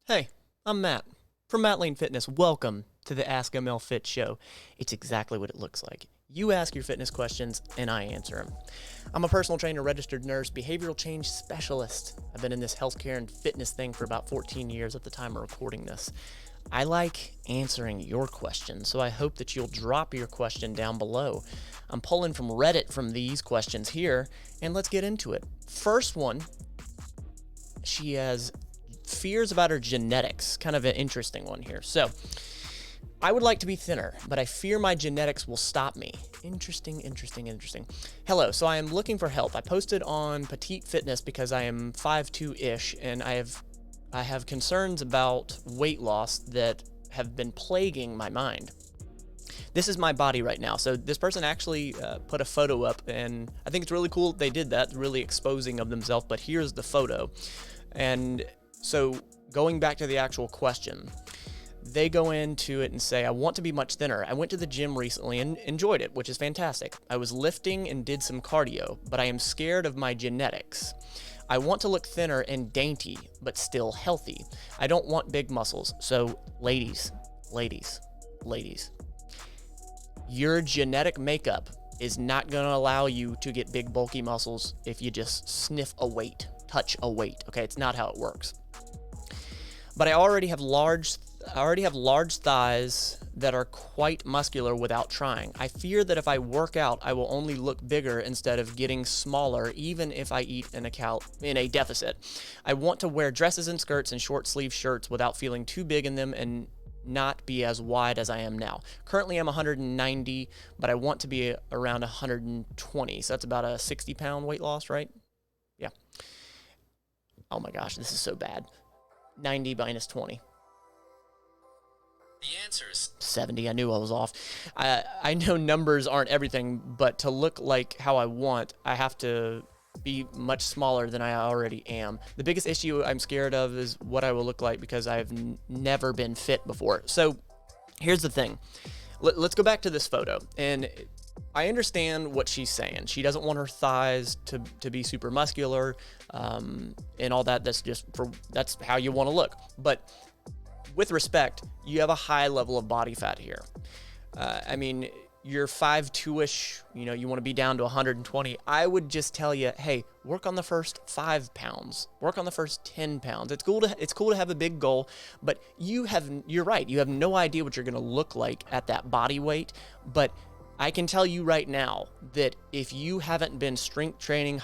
Hey, I'm Matt from Matt Lane Fitness. Welcome to the Ask ML Fit Show. It's exactly what it looks like. You ask your fitness questions and I answer them. I'm a personal trainer, registered nurse, behavioral change specialist. I've been in this healthcare and fitness thing for about 14 years at the time of recording this. I like answering your questions, so I hope that you'll drop your question down below. I'm pulling from Reddit from these questions here, and let's get into it. First one, she has fears about her genetics. Kind of an interesting one here. So, I would like to be thinner, but I fear my genetics will stop me. Interesting. Hello, so I am looking for help. I posted on Petite Fitness because I am 5'2"-ish, and I have concerns about weight loss that have been plaguing my mind. This is my body right now. So this person actually put a photo up, and I think it's really cool they did that, really exposing of themselves, but here's the photo. And so going back to the actual question, they go into it and say, I want to be much thinner. I went to the gym recently and enjoyed it, which is fantastic. I was lifting and did some cardio, but I am scared of my genetics. I want to look thinner and dainty, but still healthy. I don't want big muscles. So ladies, your genetic makeup is not going to allow you to get big bulky muscles if you just sniff a weight, touch a weight. Okay, it's not how it works. But I already have large thighs that are quite muscular without trying. I fear that if I work out, I will only look bigger instead of getting smaller, even if I eat in a deficit. I want to wear dresses and skirts and short sleeve shirts without feeling too big in them and not be as wide as I am now. Currently I'm 190, but I want to be around 120. So that's about a 60-pound weight loss, right? Yeah. Oh my gosh, this is so bad. 90 minus 20. The answer is 70. I knew I was off. I know numbers aren't everything, but to look like how I want, I have to be much smaller than I already am. The biggest issue I'm scared of is what I will look like because I've never been fit before. So here's the thing. Let's go back to this photo. And I understand what she's saying. She doesn't want her thighs to be super muscular and all that. That's how you want to look. But with respect, you have a high level of body fat here. I mean, you're 5'2"-ish, you want to be down to 120. I would just tell you, hey, work on the first 5 pounds. Work on the first 10 pounds. It's cool to have a big goal, but you're right. You have no idea what you're going to look like at that body weight, but I can tell you right now that if you haven't been strength training,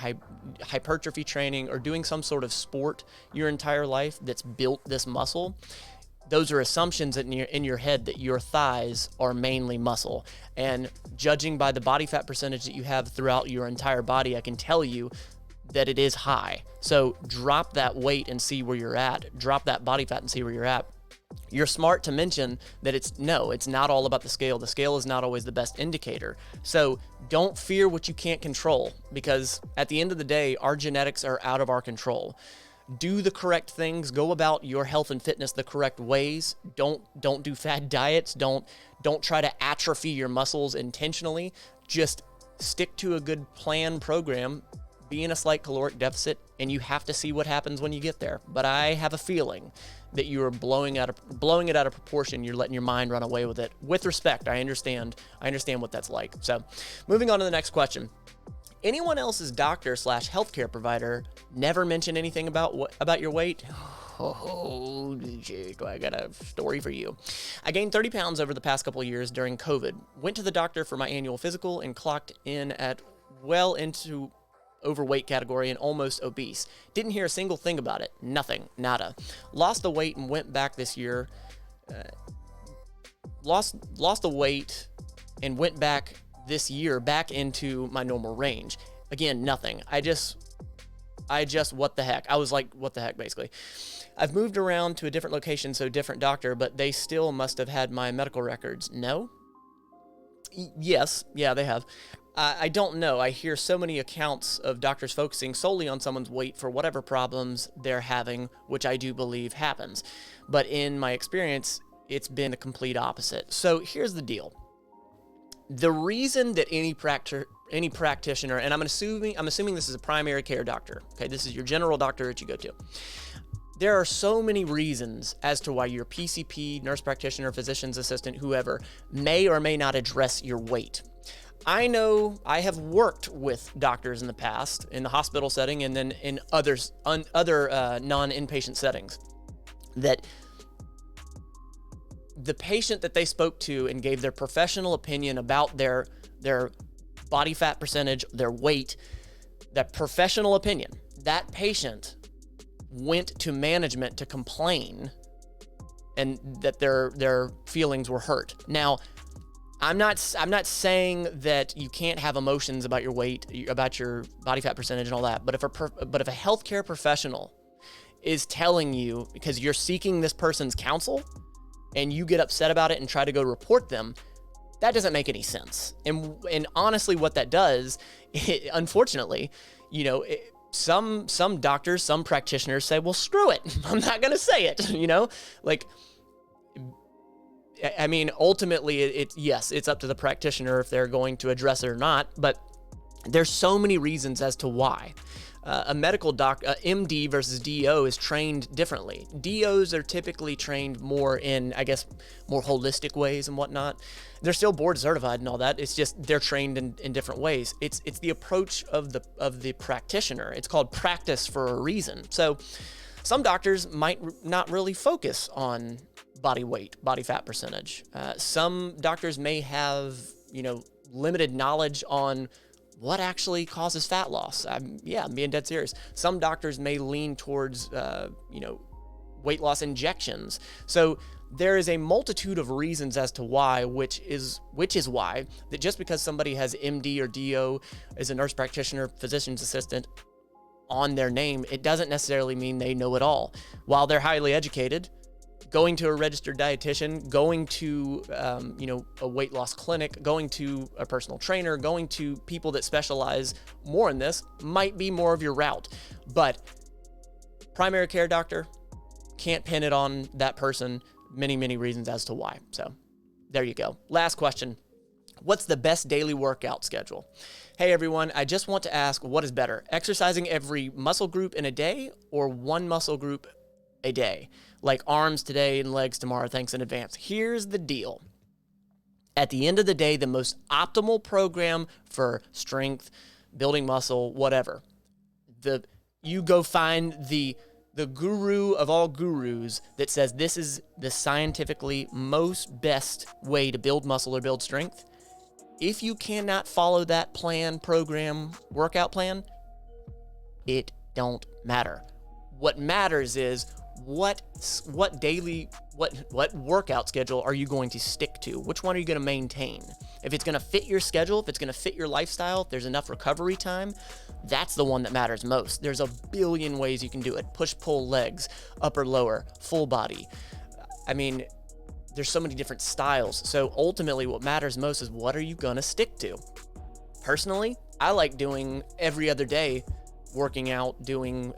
hypertrophy training, or doing some sort of sport your entire life that's built this muscle, those are assumptions in your head that your thighs are mainly muscle. And judging by the body fat percentage that you have throughout your entire body, I can tell you that it is high. So drop that weight and see where you're at. Drop that body fat and see where you're at. You're smart to mention that it's not all about the scale. The scale is not always the best indicator. So don't fear what you can't control, because at the end of the day, our genetics are out of our control. Do the correct things, go about your health and fitness the correct ways. Don't do fad diets. Don't try to atrophy your muscles intentionally. Just stick to a good plan program. Be in a slight caloric deficit, and you have to see what happens when you get there. But I have a feeling that you are blowing it out of proportion. You're letting your mind run away with it. With respect, I understand what that's like. So, moving on to the next question. Anyone else's doctor/healthcare provider never mention anything about your weight? Oh, Jake, I got a story for you. I gained 30 pounds over the past couple of years during COVID. Went to the doctor for my annual physical and clocked in at well into overweight category and almost obese. Didn't hear a single thing about it. Nothing. Nada. Lost the weight and went back this year. Lost the weight and went back this year back into my normal range. Again, nothing. I just what the heck. I was like, what the heck, basically. I've moved around to a different location, so different doctor, but they still must have had my medical records. No? Yes. Yeah, they have. I don't know. I hear so many accounts of doctors focusing solely on someone's weight for whatever problems they're having, which I do believe happens. But in my experience, it's been the complete opposite. So here's the deal. The reason that any practitioner, and I'm assuming this is a primary care doctor, okay, this is your general doctor that you go to. There are so many reasons as to why your PCP, nurse practitioner, physician's assistant, whoever, may or may not address your weight. I know I have worked with doctors in the past in the hospital setting and then in other non-inpatient settings that the patient that they spoke to and gave their professional opinion about their body fat percentage, their weight, that professional opinion, that patient went to management to complain and that their feelings were hurt. Now, I'm not saying that you can't have emotions about your weight, about your body fat percentage and all that, but if a healthcare professional is telling you, because you're seeking this person's counsel and you get upset about it and try to go report them, that doesn't make any sense. And honestly, what that does, unfortunately, some doctors, some practitioners say, well, screw it. I'm not going to say it, like, I mean, ultimately, yes, it's up to the practitioner if they're going to address it or not, but there's so many reasons as to why. A medical MD versus DO is trained differently. DOs are typically trained more in, I guess, more holistic ways and whatnot. They're still board certified and all that. It's just they're trained in different ways. It's the approach of the practitioner. It's called practice for a reason. So some doctors might not really focus on body weight, body fat percentage. Some doctors may have, limited knowledge on what actually causes fat loss. I'm being dead serious. Some doctors may lean towards, weight loss injections. So there is a multitude of reasons as to why, which is why that just because somebody has MD or DO as a nurse practitioner, physician's assistant on their name, it doesn't necessarily mean they know it all. While they're highly educated, going to a registered dietitian, going to, a weight loss clinic, going to a personal trainer, going to people that specialize more in this might be more of your route. But primary care doctor, can't pin it on that person. Many, many reasons as to why. So there you go. Last question. What's the best daily workout schedule? Hey everyone, I just want to ask, what is better? Exercising every muscle group in a day or one muscle group a day? Like arms today and legs tomorrow, thanks in advance. Here's the deal. At the end of the day, the most optimal program for strength, building muscle, whatever, you go find the guru of all gurus that says this is the scientifically most best way to build muscle or build strength. If you cannot follow that plan, program, workout plan, it don't matter. What matters is what workout schedule are you going to stick to? Which one are you going to maintain? If it's going to fit your schedule, if it's going to fit your lifestyle, if there's enough recovery time, that's the one that matters most. There's a billion ways you can do it. Push, pull, legs, upper, lower, full body. I mean, there's so many different styles. So ultimately what matters most is what are you going to stick to? Personally, I like doing every other day, working out, doing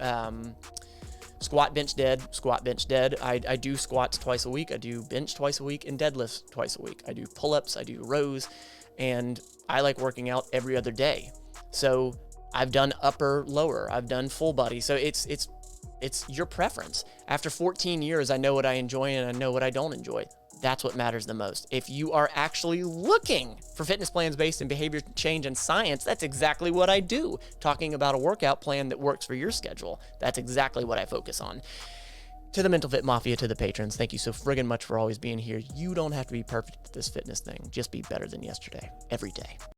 squat, bench, dead. I do squats twice a week. I do bench twice a week and deadlifts twice a week. I do pull-ups, I do rows, and I like working out every other day. So I've done upper, lower, I've done full body. So it's your preference. After 14 years, I know what I enjoy and I know what I don't enjoy. That's what matters the most. If you are actually looking for fitness plans based in behavior change and science, that's exactly what I do. Talking about a workout plan that works for your schedule. That's exactly what I focus on. To the Mental Fit Mafia, to the patrons, thank you so friggin' much for always being here. You don't have to be perfect at this fitness thing. Just be better than yesterday, every day.